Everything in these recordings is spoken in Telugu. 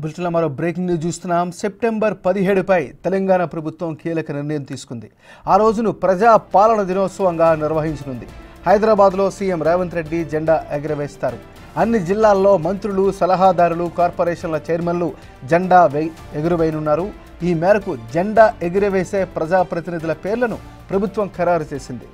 బులెటిన్లో మరో బ్రేకింగ్ న్యూస్ చూస్తున్నాం. సెప్టెంబర్ 17పై తెలంగాణ ప్రభుత్వం కీలక నిర్ణయం తీసుకుంది. ఆ రోజును ప్రజా పాలన దినోత్సవంగా నిర్వహించనుంది. హైదరాబాద్లో సీఎం రేవంత్ రెడ్డి జెండా ఎగురవేస్తారు. అన్ని జిల్లాల్లో మంత్రులు, సలహాదారులు, కార్పొరేషన్ల చైర్మన్లు జెండా ఎగురవేయనున్నారు. ఈ మేరకు జెండా ఎగురవేసే ప్రజాప్రతినిధుల పేర్లను ప్రభుత్వం ఖరారు చేసింది.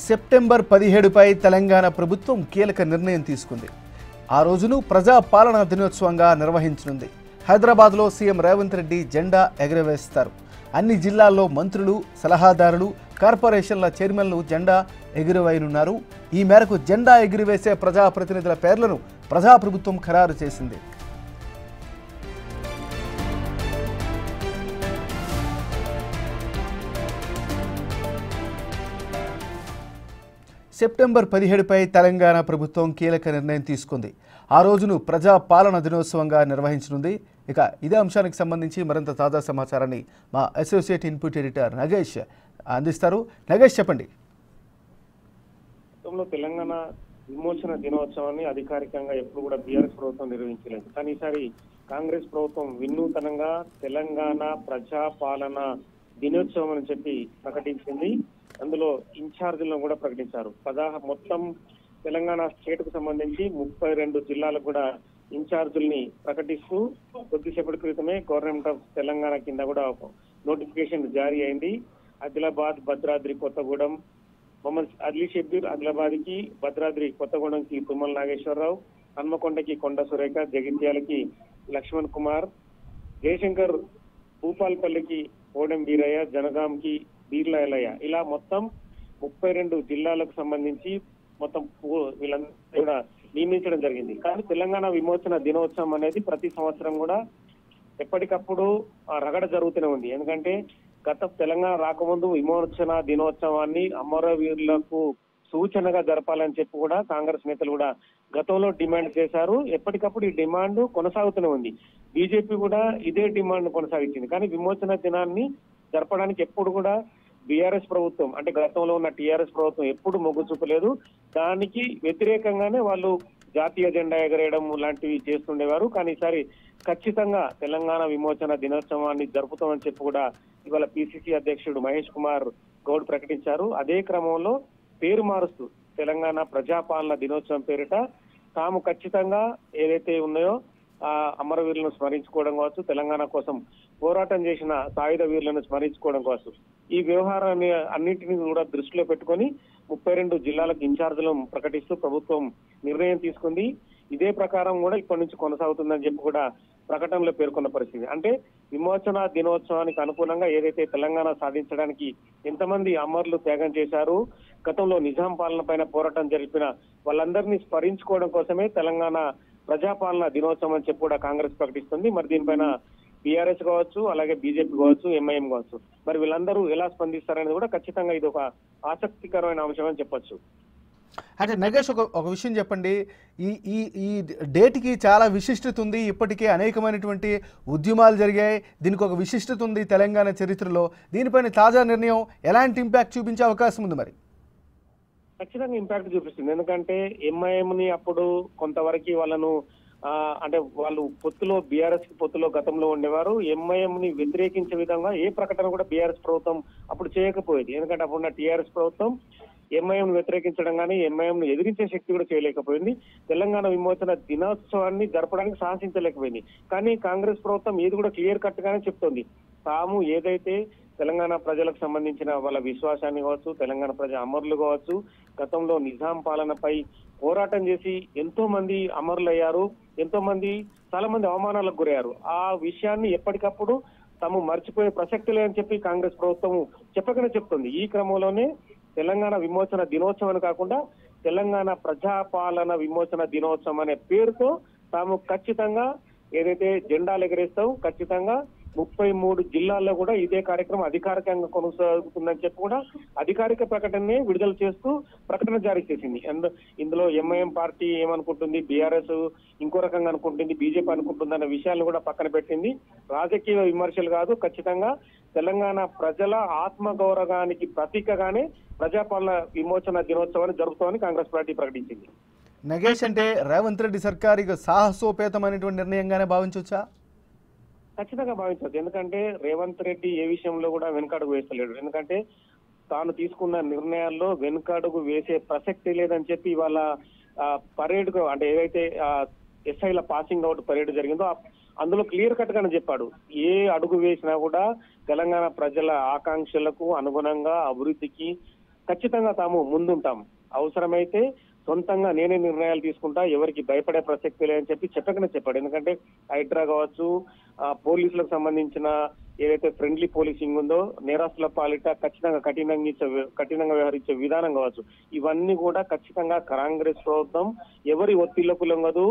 సెప్టెంబర్ 17పై తెలంగాణ ప్రభుత్వం కీలక నిర్ణయం తీసుకుంది. ఆ రోజును ప్రజా పాలనా దినోత్సవంగా నిర్వహించనుంది. హైదరాబాద్లో సీఎం రేవంత్ రెడ్డి జెండా ఎగురవేస్తారు. అన్ని జిల్లాల్లో మంత్రులు, సలహాదారులు, కార్పొరేషన్ల చైర్మన్లు జెండా ఎగురవేయనున్నారు. ఈ మేరకు జెండా ఎగురవేసే ప్రజాప్రతినిధుల పేర్లను ప్రజాప్రభుత్వం ఖరారు చేసింది. సెప్టెంబర్ 17పై తెలంగాణ ప్రభుత్వం కీలక నిర్ణయం తీసుకుంది. ఆ రోజును ప్రజా పాలన దినోత్సవంగా నిర్వహించనుంది. ఇక ఇదే అంశానికి సంబంధించి మరింత తాజా సమాచారాన్ని మా అసోసియేట్ ఇన్పుట్ ఎడిటర్ నగేష్ అందిస్తారు. నగేష్, చెప్పండి. తెలంగాణ విమోచన దినోత్సవాన్ని అధికారికంగా ఎప్పుడు కూడా బీఆర్ఎస్ ప్రభుత్వం నిర్వహించలేదు. కానీ ఈసారి కాంగ్రెస్ ప్రభుత్వం వినూతనంగా తెలంగాణ ప్రజా పాలన దినోత్సవం అని చెప్పి ప్రకటించింది. అందులో ఇన్ఛార్జీలను కూడా ప్రకటించారు. మొత్తం తెలంగాణ స్టేట్ కు సంబంధించి 32 జిల్లాలకు కూడా ఇన్ఛార్జీల్ని ప్రకటిస్తూ కొద్దిసేపటి క్రితమే గవర్నమెంట్ ఆఫ్ తెలంగాణ కింద కూడా నోటిఫికేషన్ జారీ అయింది. ఆదిలాబాద్, భద్రాద్రి కొత్తగూడెం, మొహమ్మద్ అలీ షబ్బీర్ ఆదిలాబాద్ కి, భద్రాద్రి కొత్తగూడెంకి తుమ్మల నాగేశ్వరరావు, హన్మకొండకి కొండ సురేఖ, జగిత్యాలకి లక్ష్మణ్ కుమార్, జయశంకర్ భూపాల్పల్లికి ఓడెం వీరయ్య, జనగాంకి బీర్లా ఎలయ్య, ఇలా మొత్తం 32 జిల్లాలకు సంబంధించి మొత్తం వీళ్ళందరూ కూడా నియమించడం జరిగింది. కానీ తెలంగాణ విమోచన దినోత్సవం అనేది ప్రతి సంవత్సరం కూడా ఎప్పటికప్పుడు రగడ జరుగుతూనే ఉంది. ఎందుకంటే గత తెలంగాణ రాకముందు విమోచన దినోత్సవాన్ని అమరవీరులకు సూచనగా జరపాలని చెప్పి కూడా కాంగ్రెస్ నేతలు కూడా గతంలో డిమాండ్ చేశారు. ఎప్పటికప్పుడు ఈ డిమాండ్ కొనసాగుతూనే ఉంది. బీజేపీ కూడా ఇదే డిమాండ్ కొనసాగించింది. కానీ విమోచన దినాన్ని జరపడానికి ఎప్పుడు కూడా బీఆర్ఎస్ ప్రభుత్వం, అంటే గతంలో ఉన్న టీఆర్ఎస్ ప్రభుత్వం ఎప్పుడు మొగ్గు చూపలేదు. దానికి వ్యతిరేకంగానే వాళ్ళు జాతీయ జెండా ఎగరేయడం లాంటివి చేస్తుండేవారు. కానీ ఈసారి ఖచ్చితంగా తెలంగాణ విమోచన దినోత్సవాన్ని జరుపుతామని చెప్పి కూడా ఇవాళ పిసిసి అధ్యక్షుడు మహేష్ కుమార్ గౌడ్ ప్రకటించారు. అదే క్రమంలో పేరు మారుస్తూ తెలంగాణ ప్రజాపాలన దినోత్సవం పేరిట తాము ఖచ్చితంగా ఏదైతే ఉన్నాయో ఆ అమరవీరులను స్మరించుకోవడం కావచ్చు, తెలంగాణ కోసం పోరాటం చేసిన సాయుధ వీరులను స్మరించుకోవడం కావచ్చు, ఈ వ్యవహారాన్ని అన్నింటినీ కూడా దృష్టిలో పెట్టుకొని 32 జిల్లాలకు ఇన్ఛార్జీలను ప్రకటిస్తూ ప్రభుత్వం నిర్ణయం తీసుకుంది. ఇదే ప్రకారం కూడా ఇప్పటి నుంచి కొనసాగుతుందని చెప్పి కూడా ప్రకటనలో పేర్కొన్న పరిస్థితి. అంటే విమోచన దినోత్సవానికి అనుగుణంగా ఏదైతే తెలంగాణ సాధించడానికి ఎంతమంది అమరులు త్యాగం చేశారు, గతంలో నిజాం పాలన పైన పోరాటం జరిపిన వాళ్ళందరినీ స్మరించుకోవడం కోసమే తెలంగాణ ప్రజాపాలన దినోత్సవం అని చెప్పి కూడా కాంగ్రెస్ ప్రకటిస్తుంది. మరి దీనిపైన బీఆర్ఎస్ కావచ్చు, అలాగే బీజేపీ కావచ్చు, ఎంఐఎం కావచ్చు, మరి వీళ్ళందరూ ఎలా స్పందిస్తారనేది కూడా ఖచ్చితంగా ఇది ఒక ఆసక్తికరమైన అంశం అని చెప్పొచ్చు. అంటే నగేష్, ఒక విషయం చెప్పండి. ఈ ఈ ఈ డేట్కి చాలా విశిష్టత ఉంది. ఇప్పటికే అనేకమైనటువంటి ఉద్యమాలు జరిగాయి. దీనికి ఒక విశిష్టత ఉంది తెలంగాణ చరిత్రలో. దీనిపైన తాజా నిర్ణయం ఎలాంటి ఇంపాక్ట్ చూపించే అవకాశం ఉంది? మరి ఖచ్చితంగా ఇంపాక్ట్ చూపిస్తుంది. ఎందుకంటే ఎంఐఎంని అప్పుడు కొంతవరకు వాళ్ళను అంటే వాళ్ళు పొత్తులో బీఆర్ఎస్ పొత్తులో గతంలో ఉండేవారు. ఎంఐఎంని వ్యతిరేకించే విధంగా ఏ ప్రకటన కూడా బీఆర్ఎస్ ప్రభుత్వం అప్పుడు చేయకపోయేది. ఎందుకంటే అప్పుడున్న టీఆర్ఎస్ ప్రభుత్వం ఎంఐఎంను వ్యతిరేకించడం కానీ ఎంఐఎంను ఎదిరించే శక్తి కూడా చేయలేకపోయింది. తెలంగాణ విమోచన దినోత్సవాన్ని జరపడానికి సాహసించలేకపోయింది. కానీ కాంగ్రెస్ ప్రభుత్వం ఏది కూడా క్లియర్ కట్ గానే చెప్తోంది. తాము ఏదైతే తెలంగాణ ప్రజలకు సంబంధించిన వాళ్ళ విశ్వాసాన్ని కావచ్చు, తెలంగాణ ప్రజల అమరులు కావచ్చు, గతంలో నిజాం పాలనపై పోరాటం చేసి ఎంతో మంది అమరులయ్యారు, ఎంతో మంది చాలా మంది అవమానాలకు గురయ్యారు. ఆ విషయాన్ని ఎప్పటికప్పుడు తాము మర్చిపోయే ప్రసక్తి లేదని చెప్పి కాంగ్రెస్ ప్రభుత్వం చెప్పకనే చెప్తుంది. ఈ క్రమంలోనే తెలంగాణ విమోచన దినోత్సవం కాకుండా తెలంగాణ ప్రజాపాలన విమోచన దినోత్సవం అనే పేరుతో తాము ఖచ్చితంగా ఏదైతే జెండాలు ఎగరేస్తాం, ఖచ్చితంగా 33 జిల్లాల్లో కూడా ఇదే కార్యక్రమం అధికారికంగా కొనసాగుతుందని చెప్పి కూడా అధికారిక ప్రకటనని విడుదల చేస్తూ ప్రకటన జారీ చేసింది. ఇందులో ఎంఐఎం పార్టీ ఏమనుకుంటుంది, బీఆర్ఎస్ ఇంకో రకంగా అనుకుంటుంది, బీజేపీ అనుకుంటుంది అన్న విషయాలను కూడా పక్కన పెట్టింది. రాజకీయ విమర్శలు కాదు, ఖచ్చితంగా తెలంగాణ ప్రజల ఆత్మగౌరవానికి ప్రతీకగానే ప్రజాపాలన విమోచన దినోత్సవాన్ని జరుపుతామని కాంగ్రెస్ పార్టీ ప్రకటించింది. నగేష్, అంటే రేవంత్ రెడ్డి సర్కార్ ఇక సాహసోపేతమైనటువంటి నిర్ణయంగానే భావించవచ్చా? ఖచ్చితంగా భావించవచ్చు. ఎందుకంటే రేవంత్ రెడ్డి ఏ విషయంలో కూడా వెనుకడుగు వేస్తలేడు. ఎందుకంటే తాను తీసుకున్న నిర్ణయాల్లో వెనుకడుగు వేసే ప్రసక్తి లేదని చెప్పి ఇవాళ పరేడ్ అంటే ఏదైతే ఎస్ఐల పాసింగ్ అవుట్ పరేడ్ జరిగిందో అందులో క్లియర్ కట్ గానే చెప్పాడు, ఏ అడుగు వేసినా కూడా తెలంగాణ ప్రజల ఆకాంక్షలకు అనుగుణంగా అభివృద్ధికి ఖచ్చితంగా తాము ముందుంటాం, అవసరమైతే సొంతంగా నేనే నిర్ణయాలు తీసుకుంటా, ఎవరికి భయపడే ప్రసక్తి లేదని చెప్పాడు. ఎందుకంటే హైడ్రా కావచ్చు, పోలీసులకు సంబంధించిన ఏదైతే ఫ్రెండ్లీ పోలీసింగ్ ఉందో, నేరస్తుల పాలిట ఖచ్చితంగా కఠినంగా వ్యవహరించే విధానం కావచ్చు, ఇవన్నీ కూడా ఖచ్చితంగా కాంగ్రెస్ ప్రభుత్వం ఎవరి ఒత్తిళ్లకు లొంగదు.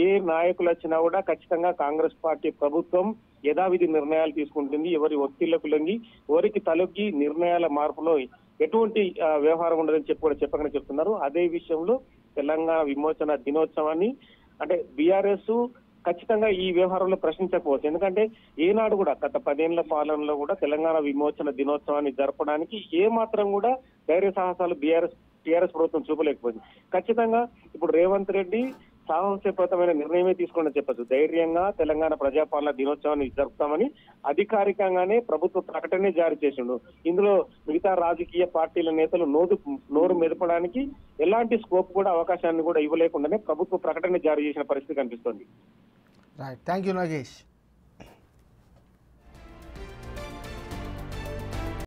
ఏ నాయకులు వచ్చినా కూడా ఖచ్చితంగా కాంగ్రెస్ పార్టీ ప్రభుత్వం యథావిధి నిర్ణయాలు తీసుకుంటుంది. ఎవరి ఒత్తిళ్లకు లొంగి ఎవరికి తలొగ్గి నిర్ణయాల మార్పులో ఎటువంటి వ్యవహారం ఉండదని చెప్పకనే చెప్తున్నారు. అదే విషయంలో తెలంగాణ విమోచన దినోత్సవాన్ని అంటే బీఆర్ఎస్ ఖచ్చితంగా ఈ వ్యవహారంలో ప్రశ్నించకపోవచ్చు. ఎందుకంటే ఏనాడు కూడా గత 10 ఏళ్ల పాలనలో కూడా తెలంగాణ విమోచన దినోత్సవాన్ని జరపడానికి ఏ మాత్రం కూడా ధైర్య సాహసాలు టీఆర్ఎస్ ప్రభుత్వం చూపలేకపోయింది. ఖచ్చితంగా ఇప్పుడు రేవంత్ రెడ్డి సాహసోపేతమైన నిర్ణయమే తీసుకోండి చెప్పచ్చు. ధైర్యంగా తెలంగాణ ప్రజాపాలన దినోత్సవాన్ని జరుపుతామని అధికారికంగానే ప్రభుత్వ ప్రకటనే జారీ చేసిండు. ఇందులో మిగతా రాజకీయ పార్టీల నేతలు నోరు మెదపడానికి ఎలాంటి స్కోప్ కూడా అవకాశాన్ని కూడా ఇవ్వలేకుండానే ప్రభుత్వ ప్రకటన జారీ చేసిన పరిస్థితి కనిపిస్తోంది. Right, thank you Nagesh.